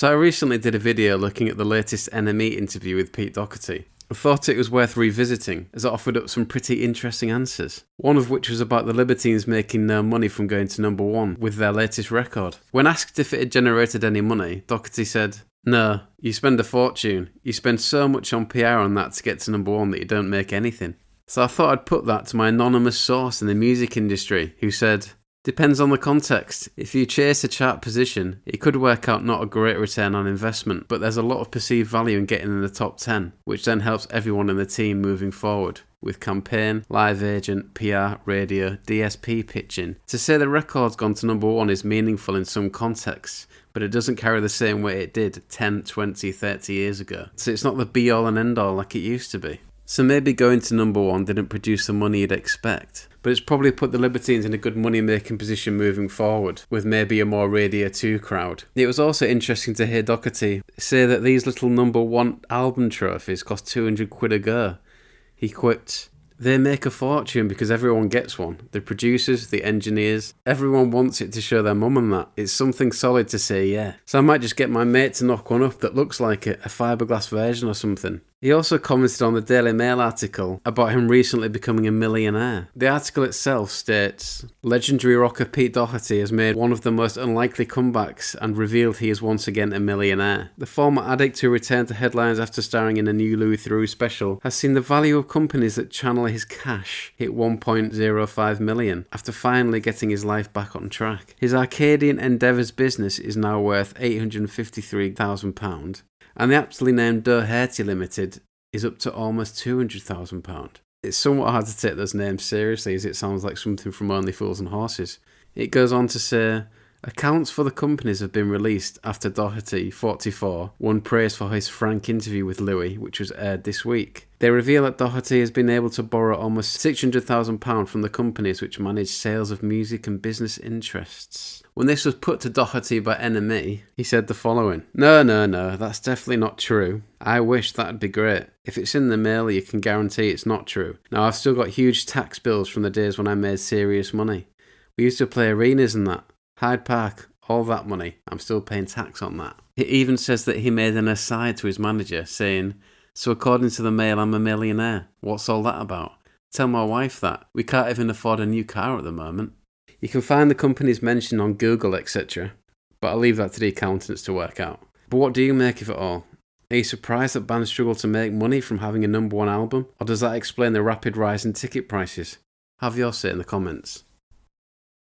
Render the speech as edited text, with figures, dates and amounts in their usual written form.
So I recently did a video looking at the latest NME interview with Pete Doherty. I thought it was worth revisiting, as it offered up some pretty interesting answers. One of which was about the Libertines making no money from going to number one with their latest record. When asked if it had generated any money, Doherty said, "No, you spend a fortune. You spend so much on PR on that to get to number one that you don't make anything." So I thought I'd put that to my anonymous source in the music industry, who said, "Depends on the context. If you chase a chart position, it could work out not a great return on investment, but there's a lot of perceived value in getting in the top 10, which then helps everyone in the team moving forward, with campaign, live agent, PR, radio, DSP pitching. To say the record's gone to number one is meaningful in some contexts, but it doesn't carry the same weight it did 10, 20, 30 years ago. So it's not the be-all and end-all like it used to be. So maybe going to number one didn't produce the money you'd expect, but it's probably put the Libertines in a good money-making position moving forward, with maybe a more Radio 2 crowd." It was also interesting to hear Doherty say that these little number one album trophies cost £200 a go. He quipped, "They make a fortune because everyone gets one. The producers, the engineers, everyone wants it to show their mum and that. It's something solid to say yeah. So I might just get my mate to knock one up that looks like it, a fiberglass version or something." He also commented on the Daily Mail article about him recently becoming a millionaire. The article itself states, "Legendary rocker Pete Doherty has made one of the most unlikely comebacks and revealed he is once again a millionaire. The former addict who returned to headlines after starring in a new Louis Theroux special has seen the value of companies that channel his cash hit 1.05 million after finally getting his life back on track. His Arcadian Endeavours business is now worth £853,000. And the aptly named Doherty Limited is up to almost £200,000. It's somewhat hard to take those names seriously, as it sounds like something from Only Fools and Horses. It goes on to say, "Accounts for the companies have been released after Doherty, 44, won praise for his frank interview with Louis, which was aired this week. They reveal that Doherty has been able to borrow almost £600,000 from the companies which manage sales of music and business interests." When this was put to Doherty by NME, he said the following, No, that's definitely not true. I wish that'd be great. If it's in the mail, you can guarantee it's not true. Now, I've still got huge tax bills from the days when I made serious money. We used to play arenas and that. Hyde Park, all that money. I'm still paying tax on that." He even says that he made an aside to his manager, saying, "So according to the Mail, I'm a millionaire. What's all that about? Tell my wife that. We can't even afford a new car at the moment." You can find the companies mentioned on Google, etc., but I'll leave that to the accountants to work out. But what do you make of it all? Are you surprised that bands struggle to make money from having a number one album? Or does that explain the rapid rise in ticket prices? Have your say in the comments.